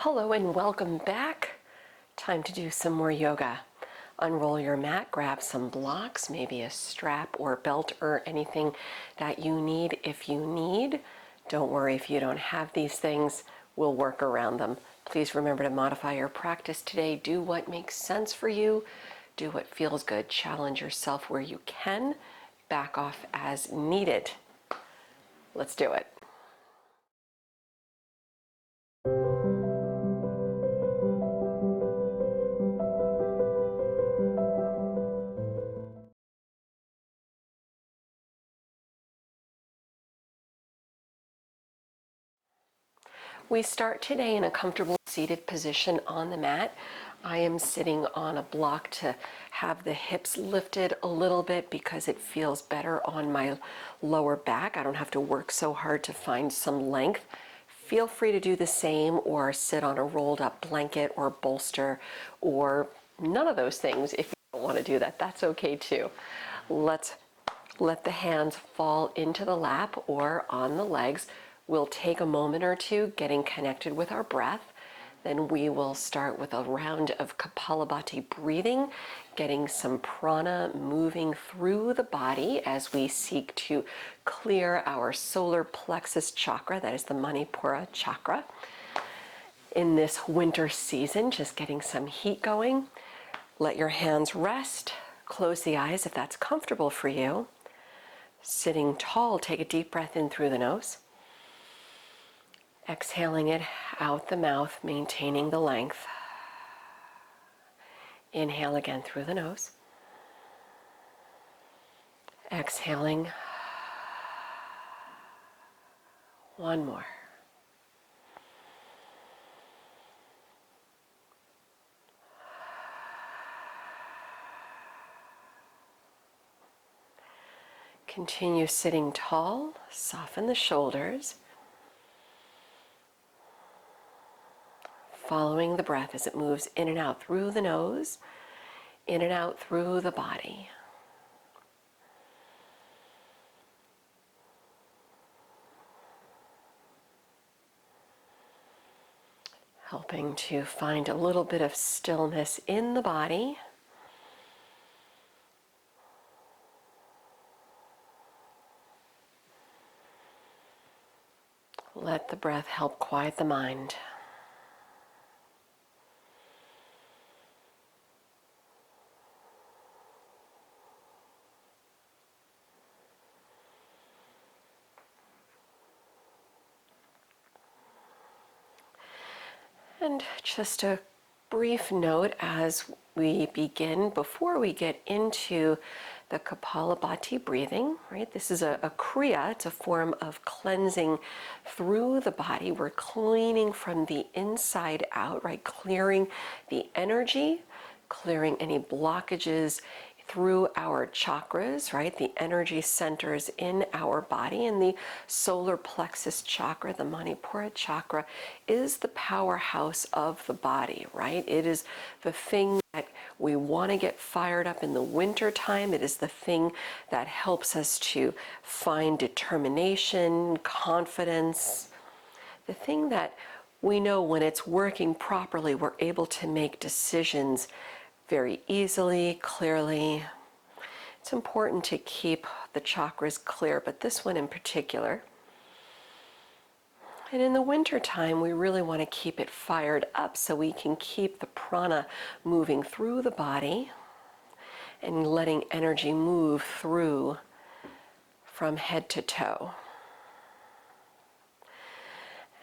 Hello and welcome back. Time to do some more yoga. Unroll your mat, grab some blocks, maybe a strap or belt or anything that you need if you need. Don't worry if you don't have these things, we'll work around them. Please remember to modify your practice today. Do what makes sense for you. Do what feels good. Challenge yourself where you can. Back off as needed. Let's do it. We start today in a comfortable seated position on the mat. I am sitting on a block to have the hips lifted a little bit because it feels better on my lower back. I don't have to work so hard to find some length. Feel free to do the same or sit on a rolled up blanket or bolster or none of those things. If you don't want to do that, that's okay too. Let's let the hands fall into the lap or on the legs. We'll take a moment or two getting connected with our breath. Then we will start with a round of Kapalabhati breathing, getting some prana moving through the body as we seek to clear our solar plexus chakra, that is the manipura chakra. In this winter season, just getting some heat going. Let your hands rest. Close the eyes if that's comfortable for you. Sitting tall, take a deep breath in through the nose. Exhaling it out the mouth, maintaining the length. Inhale again through the nose. Exhaling. One more. Continue sitting tall, soften the shoulders. Following the breath as it moves in and out through the nose, in and out through the body. Helping to find a little bit of stillness in the body. Let the breath help quiet the mind. And just a brief note as we begin, before we get into the Kapalabhati breathing, right? This is a kriya, it's a form of cleansing through the body. We're cleaning from the inside out, right? Clearing the energy, clearing any blockages through our chakras, right? The energy centers in our body, and the solar plexus chakra, the manipura chakra, is the powerhouse of the body, right? It is the thing that we want to get fired up in the winter time. It is the thing that helps us to find determination, confidence, the thing that we know when it's working properly, we're able to make decisions very easily, clearly. It's important to keep the chakras clear, but this one in particular. And in the winter time, we really want to keep it fired up so we can keep the prana moving through the body and letting energy move through from head to toe.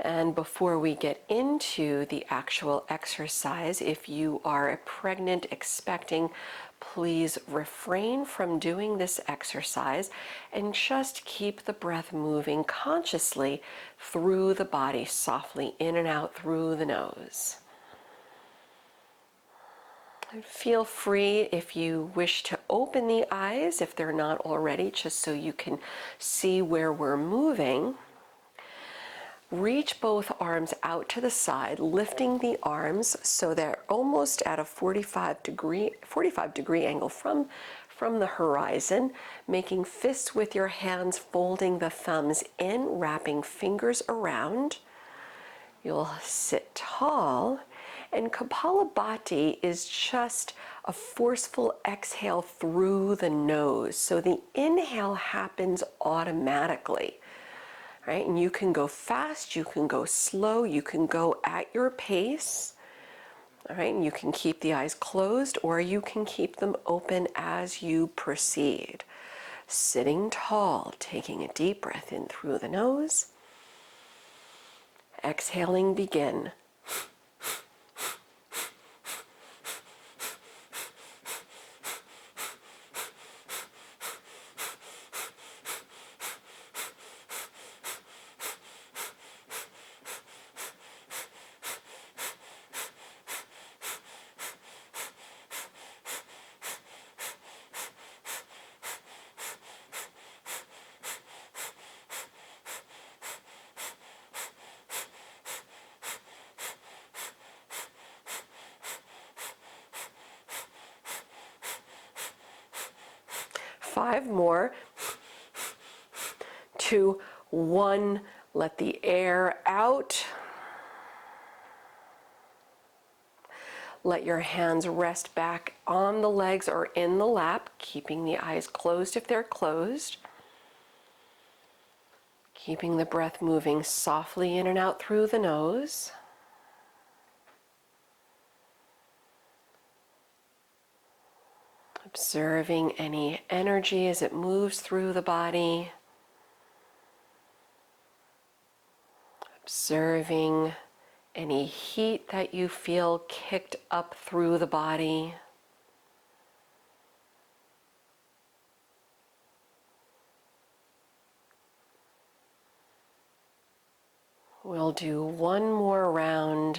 And before we get into the actual exercise, if you are pregnant, expecting, please refrain from doing this exercise and just keep the breath moving consciously through the body, softly in and out through the nose. And feel free, if you wish, to open the eyes if they're not already, just so you can see where we're moving. Reach both arms out to the side, lifting the arms so they're almost at a 45 degree angle from the horizon, making fists with your hands, folding the thumbs in, wrapping fingers around. You'll sit tall, and Kapalabhati is just a forceful exhale through the nose. So the inhale happens automatically, right? And you can go fast, you can go slow, you can go at your pace, all right? And you can keep the eyes closed or you can keep them open as you proceed. Sitting tall, taking a deep breath in through the nose. Exhaling, begin. Five more. 2, 1. Let the air out. Let your hands rest back on the legs or in the lap, keeping the eyes closed if they're closed. Keeping the breath moving softly in and out through the nose. Observing any energy as it moves through the body. Observing any heat that you feel kicked up through the body. We'll do one more round.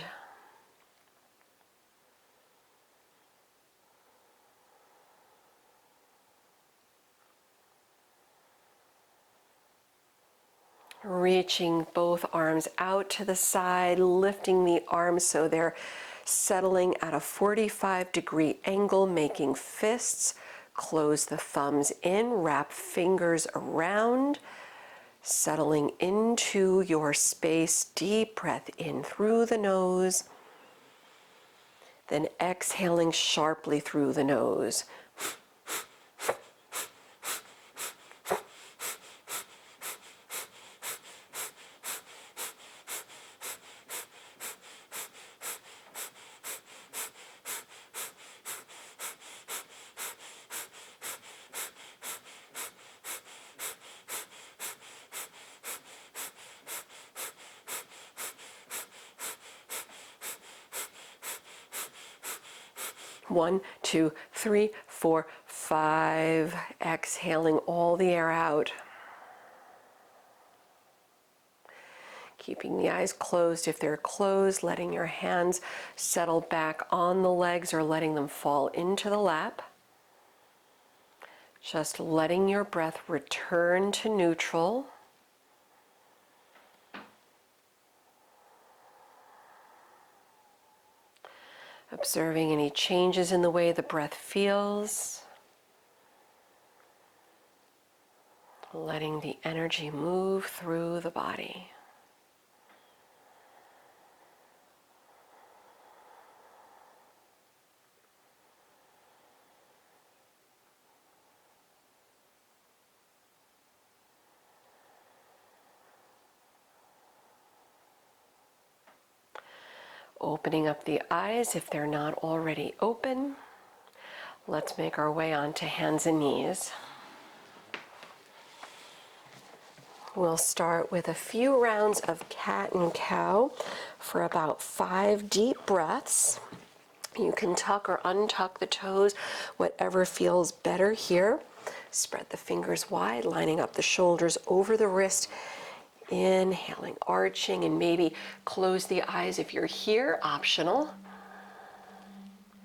Reaching both arms out to the side, lifting the arms so they're settling at a 45-degree angle, making fists. Close the thumbs in, wrap fingers around, settling into your space. Deep breath in through the nose, then exhaling sharply through the nose. One, two, three, four, five. Exhaling all the air out. Keeping the eyes closed if they're closed, letting your hands settle back on the legs or letting them fall into the lap. Just letting your breath return to neutral. Observing any changes in the way the breath feels. Letting the energy move through the body. Opening up the eyes if they're not already open. Let's make our way onto hands and knees. We'll start with a few rounds of cat and cow for about 5 deep breaths. You can tuck or untuck the toes, whatever feels better here. Spread the fingers wide, lining up the shoulders over the wrist. Inhaling, arching, and maybe close the eyes if you're here, optional.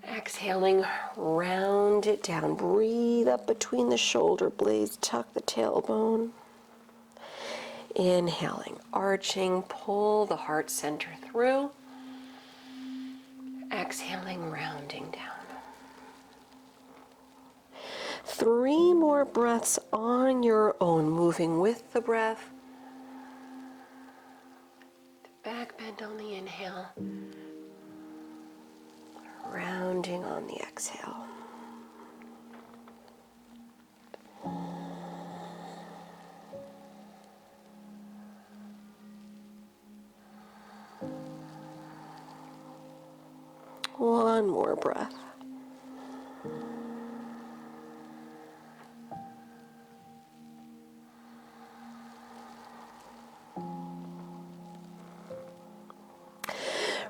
Exhaling, round it down. Breathe up between the shoulder blades, tuck the tailbone. Inhaling, arching, pull the heart center through. Exhaling, rounding down. 3 more breaths on your own, moving with the breath. Back back bend on the inhale, rounding on the exhale. One more breath.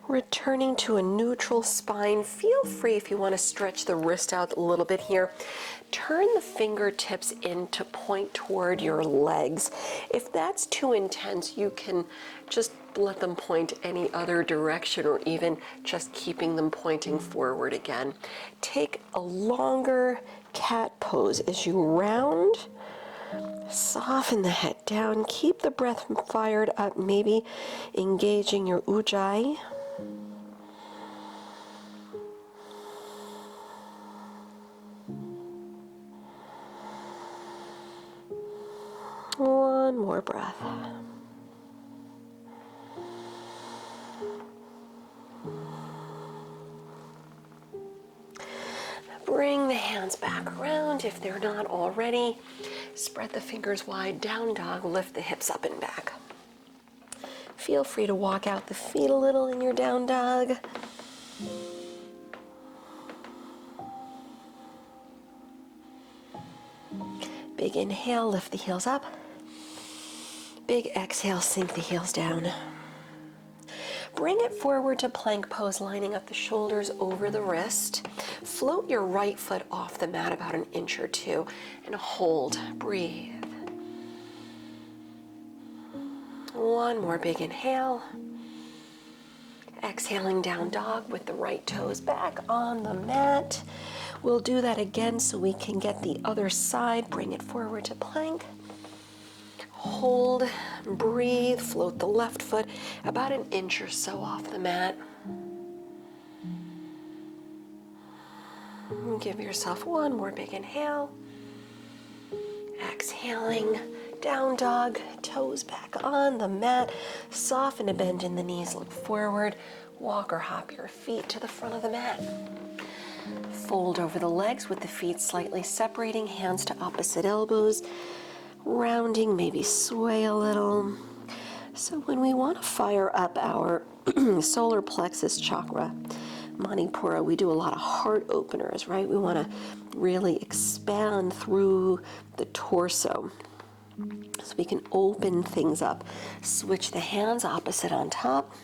Returning to a neutral spine. Feel free, if you want to stretch the wrist out a little bit here, turn the fingertips in to point toward your legs. If that's too intense, you can just let them point any other direction, or even just keeping them pointing forward again. Take a longer cat pose as you round. Soften the head down. Keep the breath fired up, maybe engaging your ujjayi. One more breath. Bring the hands back around if they're not already. Spread the fingers wide, down dog, lift the hips up and back. Feel free to walk out the feet a little in your down dog. Big inhale, lift the heels up. Big exhale, sink the heels down. Bring it forward to plank pose, lining up the shoulders over the wrist. Float your right foot off the mat about an inch or two and hold. Breathe. One more big inhale. Exhaling, down dog with the right toes back on the mat. We'll do that again so we can get the other side. Bring it forward to plank. Hold, breathe, float the left foot about an inch or so off the mat. Give yourself one more big inhale. Exhaling, down dog, toes back on the mat. Soften a bend in the knees, look forward. Walk or hop your feet to the front of the mat. Fold over the legs with the feet slightly separating, hands to opposite elbows. Rounding, maybe sway a little. So when we want to fire up our solar plexus chakra, manipura, we do a lot of heart openers, right? We want to really expand through the torso so we can open things up. Switch the hands opposite on top.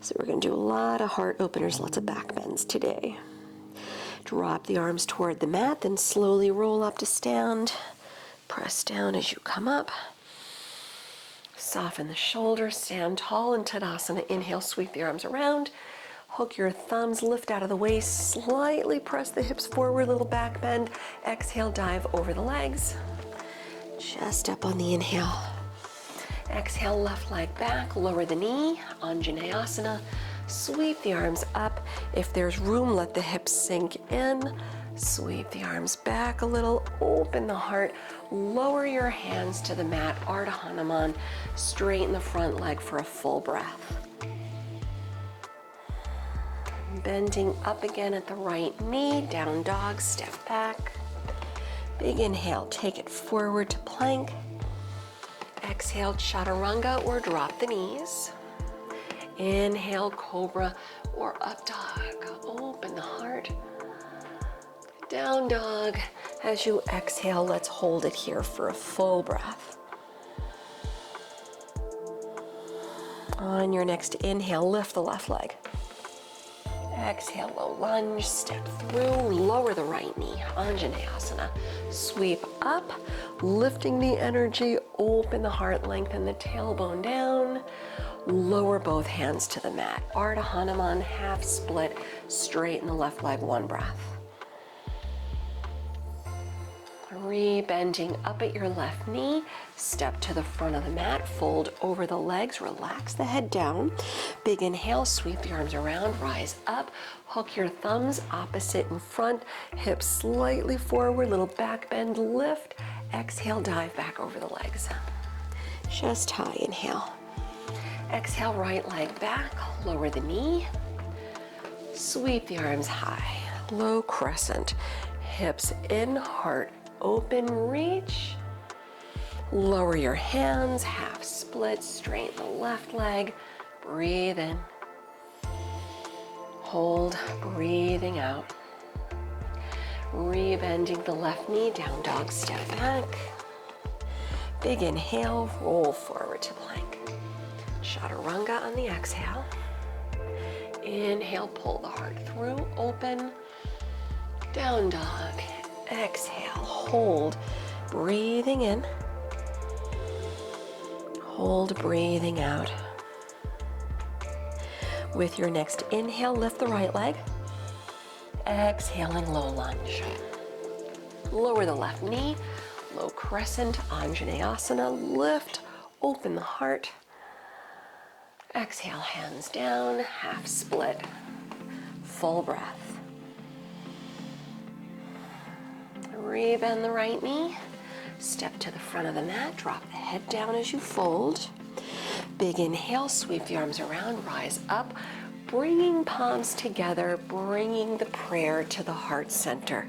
So we're going to do a lot of heart openers, lots of back bends today. Drop the arms toward the mat, then slowly roll up to stand. Press down as you come up. Soften the shoulders, stand tall in Tadasana. Inhale, sweep the arms around. Hook your thumbs, lift out of the waist, slightly press the hips forward, little back bend. Exhale, dive over the legs. Chest up on the inhale. Exhale, left leg back, lower the knee, Anjaneyasana. Sweep the arms up. If there's room, let the hips sink in. Sweep the arms back a little, open the heart, lower your hands to the mat, Ardha Hanuman. Straighten the front leg for a full breath. Bending up again at the right knee, down dog, step back. Big inhale, take it forward to plank. Exhale, chaturanga or drop the knees. Inhale, cobra or up dog. Open the heart. Down dog. As you exhale, let's hold it here for a full breath. On your next inhale, lift the left leg. Exhale, low lunge, step through, lower the right knee, Anjaneyasana. Sweep up, lifting the energy, open the heart, lengthen the tailbone down. Lower both hands to the mat. Ardha Hanuman, half split, straighten the left leg, one breath. Re-bending up at your left knee, step to the front of the mat, fold over the legs, relax the head down. Big inhale, sweep the arms around, rise up, hook your thumbs opposite in front, hips slightly forward, little back bend, lift. Exhale, dive back over the legs. Chest high, inhale. Exhale, right leg back, lower the knee. Sweep the arms high, low crescent. Hips in, heart open, reach. Lower your hands, half split, straighten the left leg. Breathe in. Hold, breathing out. Rebending the left knee, down dog, step back. Big inhale, roll forward to plank. Chaturanga on the exhale. Inhale, pull the heart through, open. Down dog. Exhale, hold, breathing in. Hold, breathing out. With your next inhale, lift the right leg. Exhaling, low lunge. Lower the left knee, low crescent, Anjaneyasana. Lift, open the heart. Exhale, hands down, half split. Full breath. Rebend the right knee. Step to the front of the mat, drop the head down as you fold. Big inhale, sweep the arms around, rise up, bringing palms together, bringing the prayer to the heart center.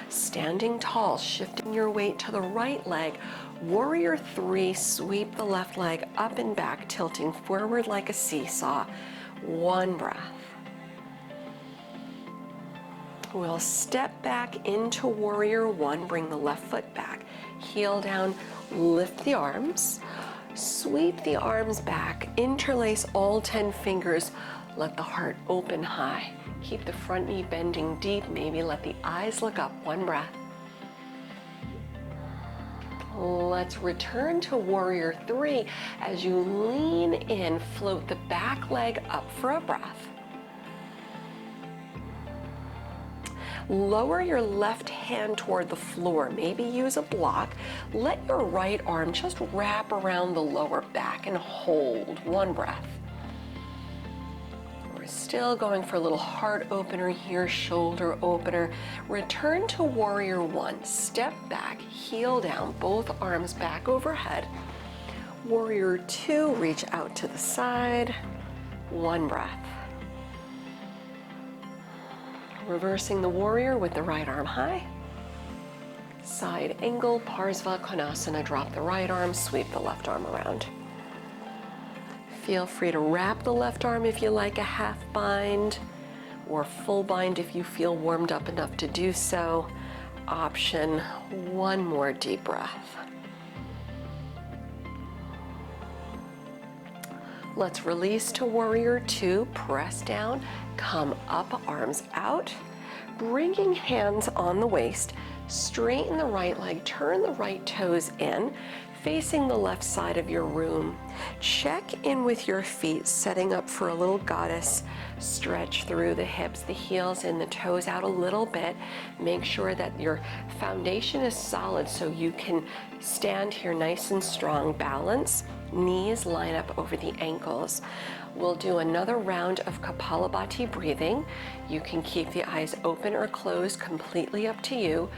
Standing tall, shifting your weight to the right leg. Warrior three, sweep the left leg up and back, tilting forward like a seesaw. One breath. We'll step back into warrior one, bring the left foot back, heel down, lift the arms, sweep the arms back, interlace all 10 fingers, let the heart open high. Keep the front knee bending deep, maybe let the eyes look up, one breath. Let's return to warrior three. As you lean in, float the back leg up for a breath. Lower your left hand toward the floor, maybe use a block. Let your right arm just wrap around the lower back and hold, one breath. We're still going for a little heart opener here, shoulder opener. Return to warrior one, step back, heel down, both arms back overhead. Warrior two, reach out to the side, one breath. Reversing the warrior with the right arm high. Side angle, Parsva Konasana, drop the right arm, sweep the left arm around. Feel free to wrap the left arm if you like a half bind, or full bind if you feel warmed up enough to do so. Option, one more deep breath. Let's release to warrior two, press down, come up, arms out, bringing hands on the waist, straighten the right leg, turn the right toes in, facing the left side of your room. Check in with your feet, setting up for a little goddess stretch through the hips, the heels and the toes out a little bit. Make sure that your foundation is solid so you can stand here nice and strong. Balance, knees line up over the ankles. We'll do another round of Kapalabhati breathing. You can keep the eyes open or closed, completely up to you.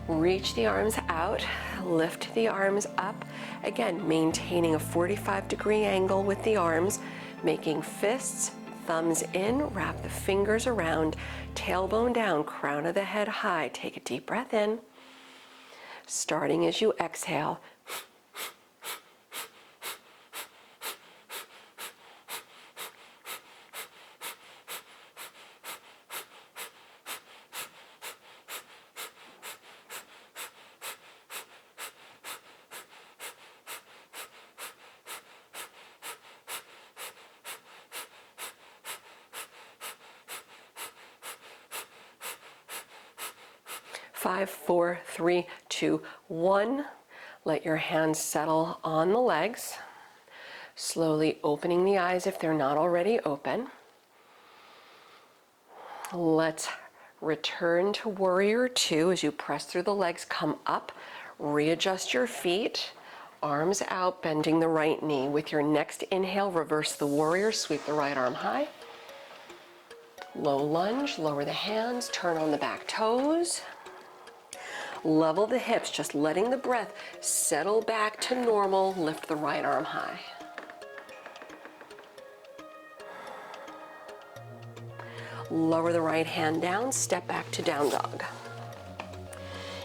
Reach the arms out, lift the arms up. Again, maintaining a 45-degree angle with the arms, making fists, thumbs in, wrap the fingers around, tailbone down, crown of the head high. Take a deep breath in. Starting as you exhale. Five, four, three, two, one. Let your hands settle on the legs. Slowly opening the eyes if they're not already open. Let's return to warrior two. As you press through the legs, come up, readjust your feet, arms out, bending the right knee. With your next inhale, reverse the warrior, sweep the right arm high. Low lunge, lower the hands, turn on the back toes. Level the hips, just letting the breath settle back to normal. Lift the right arm high. Lower the right hand down, step back to down dog.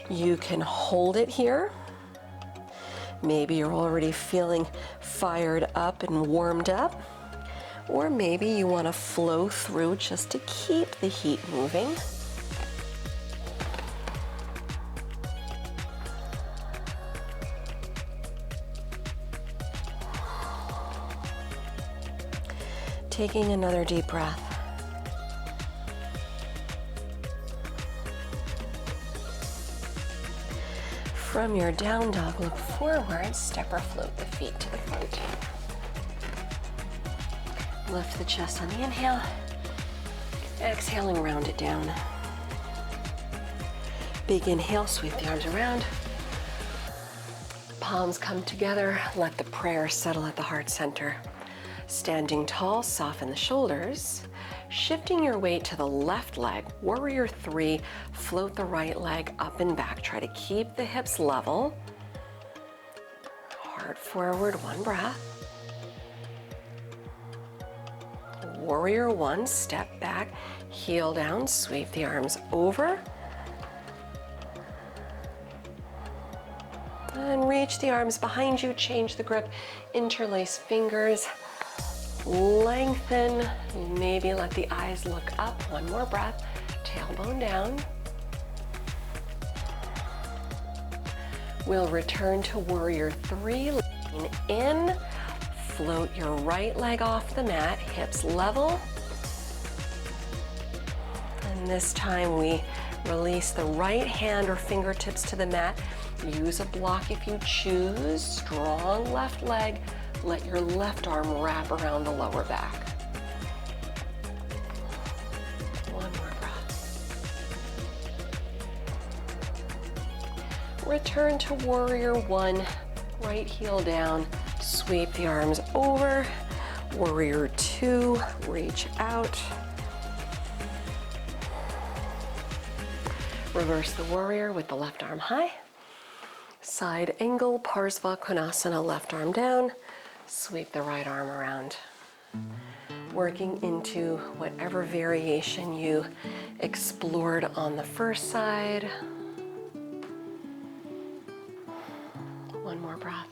You can hold it here. Maybe you're already feeling fired up and warmed up, or maybe you want to flow through just to keep the heat moving. Taking another deep breath. From your down dog, look forward, step or float the feet to the front. Lift the chest on the inhale, exhaling, round it down. Big inhale, sweep the arms around. Palms come together, let the prayer settle at the heart center. Standing tall, soften the shoulders. Shifting your weight to the left leg, warrior three, float the right leg up and back. Try to keep the hips level. Heart forward, one breath. Warrior one, step back, heel down, sweep the arms over. And reach the arms behind you, change the grip, interlace fingers. Lengthen, maybe let the eyes look up. One more breath, tailbone down. We'll return to warrior three, lean in, float your right leg off the mat, hips level. And this time we release the right hand or fingertips to the mat. Use a block if you choose, strong left leg. Let your left arm wrap around the lower back. One more breath. Return to warrior one, right heel down, sweep the arms over. Warrior two, reach out. Reverse the warrior with the left arm high. Side angle, Parsva Konasana, left arm down. Sweep the right arm around. Working into whatever variation you explored on the first side. One more breath.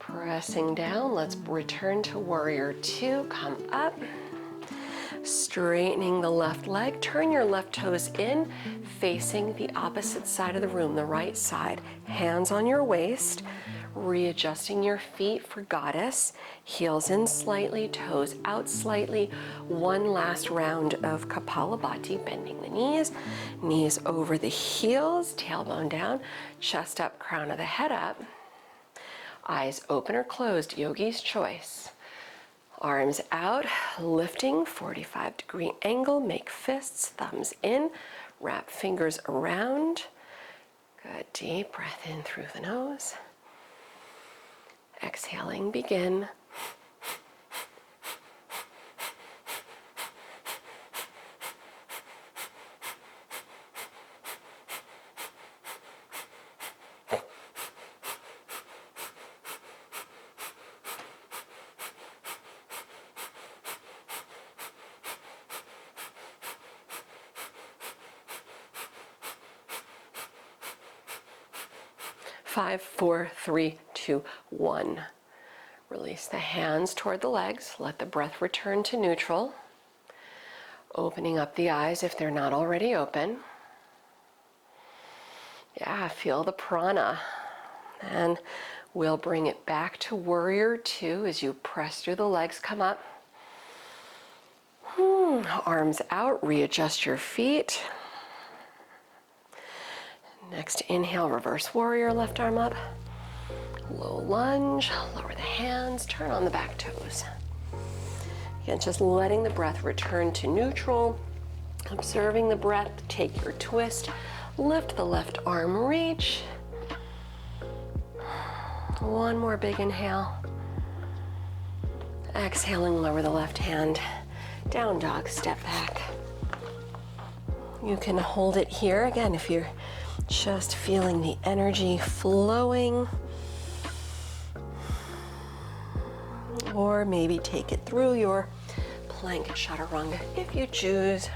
Pressing down, let's return to warrior two. Come up. Straightening the left leg, turn your left toes in, facing the opposite side of the room, the right side. Hands on your waist, readjusting your feet for goddess. Heels in slightly, toes out slightly. One last round of Kapalabhati, bending the knees. Knees over the heels, tailbone down, chest up, crown of the head up. Eyes open or closed, yogi's choice. Arms out, lifting, 45-degree angle, make fists, thumbs in, wrap fingers around. Good, deep breath in through the nose. Exhaling, begin. Five, four, three, two, one. Release the hands toward the legs. Let the breath return to neutral. Opening up the eyes if they're not already open. Yeah, feel the prana. And we'll bring it back to warrior two as you press through the legs, come up. Arms out, readjust your feet. Next inhale, reverse warrior, left arm up. Low lunge, lower the hands, turn on the back toes. Again, just letting the breath return to neutral. Observing the breath, take your twist. Lift the left arm, reach. One more big inhale. Exhaling, lower the left hand. Down dog, step back. You can hold it here. Again, if you're just feeling the energy flowing. or maybe take it through your plank chaturanga if you choose.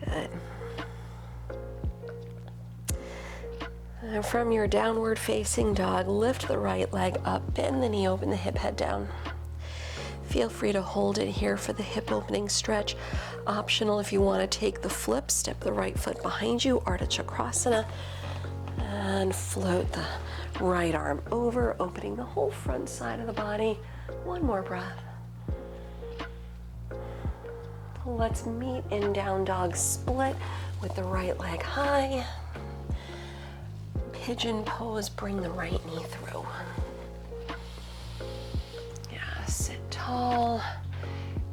Good. And from your downward facing dog, lift the right leg up, bend the knee, open the hip, head down. Feel free to hold it here for the hip opening stretch. Optional if you want to take the flip, step the right foot behind you, Ardha Chakrasana, and float the right arm over, opening the whole front side of the body. One more breath. Let's meet in down dog split with the right leg high. Pigeon pose, bring the right knee through. Yeah, sit tall.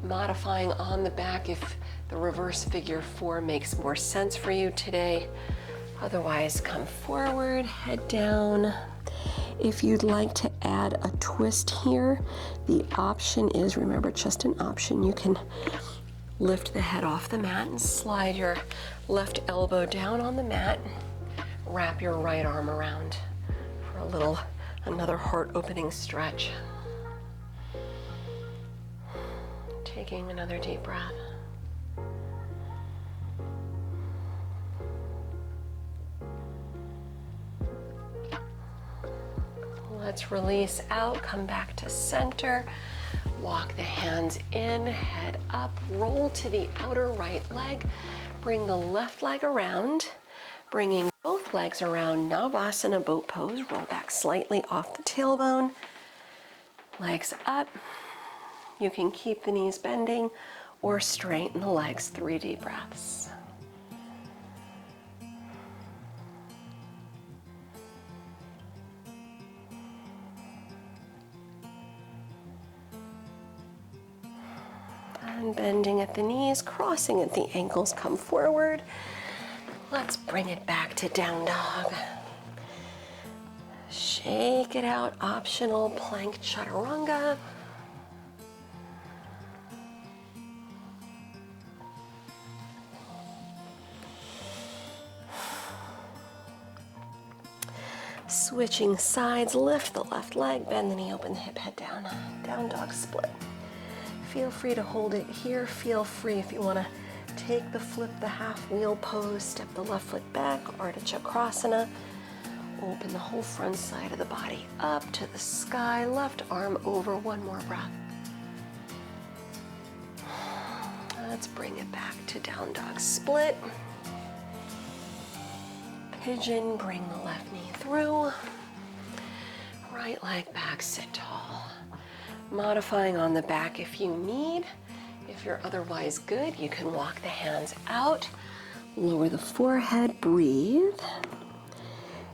Modifying on the back if the reverse figure 4 makes more sense for you today. Otherwise, come forward, head down. If you'd like to add a twist here, the option is, remember, just an option, you can lift the head off the mat and slide your left elbow down on the mat. Wrap your right arm around for another heart opening stretch. Taking another deep breath. Let's release out, come back to center. Walk the hands in, head up, roll to the outer right leg. Bring the left leg around, bringing both legs around, Navasana boat pose. Roll back slightly off the tailbone. Legs up. You can keep the knees bending or straighten the legs. 3 deep breaths. And bending at the knees, crossing at the ankles, come forward. Let's bring it back to down dog. Shake it out, optional plank chaturanga. Switching sides, lift the left leg, bend the knee, open the hip, head down. Down dog split. Feel free to hold it here. Feel free if you want to take the flip, the half wheel pose, step the left foot back, Ardha Chakrasana. Open the whole front side of the body up to the sky, left arm over, one more breath. Let's bring it back to down dog split. Pigeon, bring the left knee through. Right leg back, sit tall. Modifying on the back if you need. If you're otherwise good, you can walk the hands out. Lower the forehead, breathe.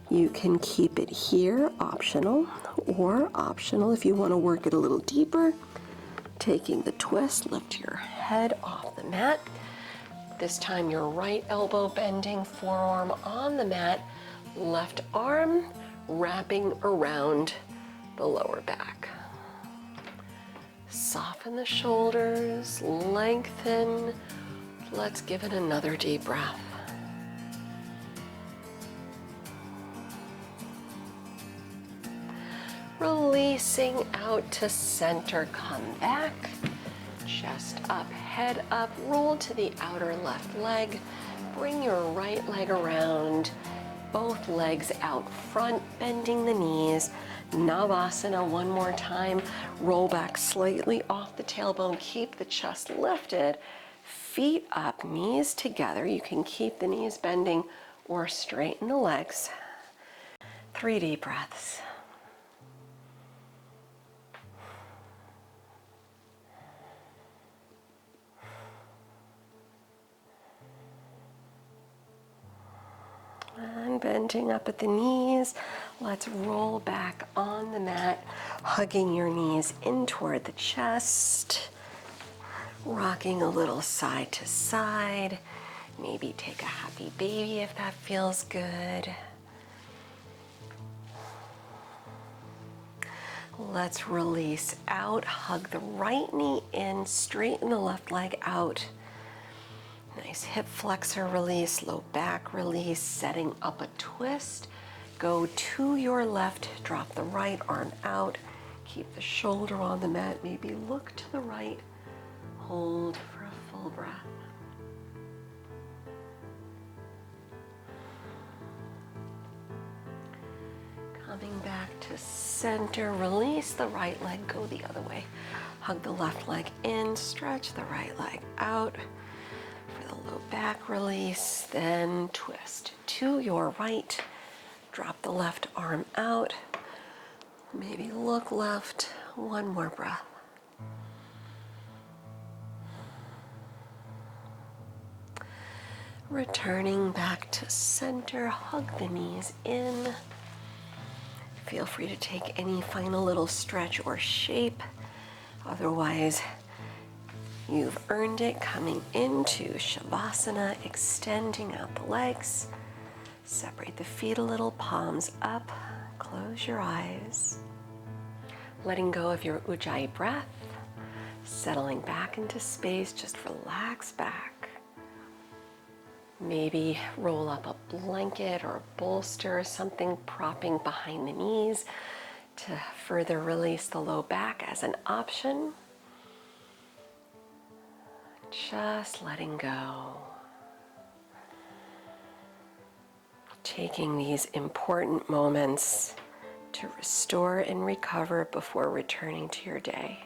You can keep it here, optional, or optional if you want to work it a little deeper. Taking the twist, lift your head off the mat. This time your right elbow bending, forearm on the mat, left arm wrapping around the lower back. Soften the shoulders, lengthen. Let's give it another deep breath. Releasing out to center, come back. Chest up, head up, roll to the outer left leg. Bring your right leg around, both legs out front, bending the knees. Navasana one more time. Roll back slightly off the tailbone. Keep the chest lifted. Feet up, knees together. You can keep the knees bending or straighten the legs. 3 deep breaths. And bending up at the knees, let's roll back on the mat, hugging your knees in toward the chest, rocking a little side to side. Maybe take a happy baby if that feels good. Let's release out, hug the right knee in, straighten the left leg out. Nice hip flexor release, low back release, setting up a twist. Go to your left, drop the right arm out, keep the shoulder on the mat, maybe look to the right, hold for a full breath. Coming back to center, release the right leg, go the other way. Hug the left leg in, stretch the right leg out. For the low back release, then twist to your right. Drop the left arm out. Maybe look left. One more breath. Returning back to center, hug the knees in. Feel free to take any final little stretch or shape. Otherwise, you've earned it. Coming into Shavasana, extending out the legs. Separate the feet a little, palms up. Close your eyes. Letting go of your Ujjayi breath. Settling back into space, just relax back. Maybe roll up a blanket or a bolster, something propping behind the knees to further release the low back as an option. Just letting go. Taking these important moments to restore and recover before returning to your day.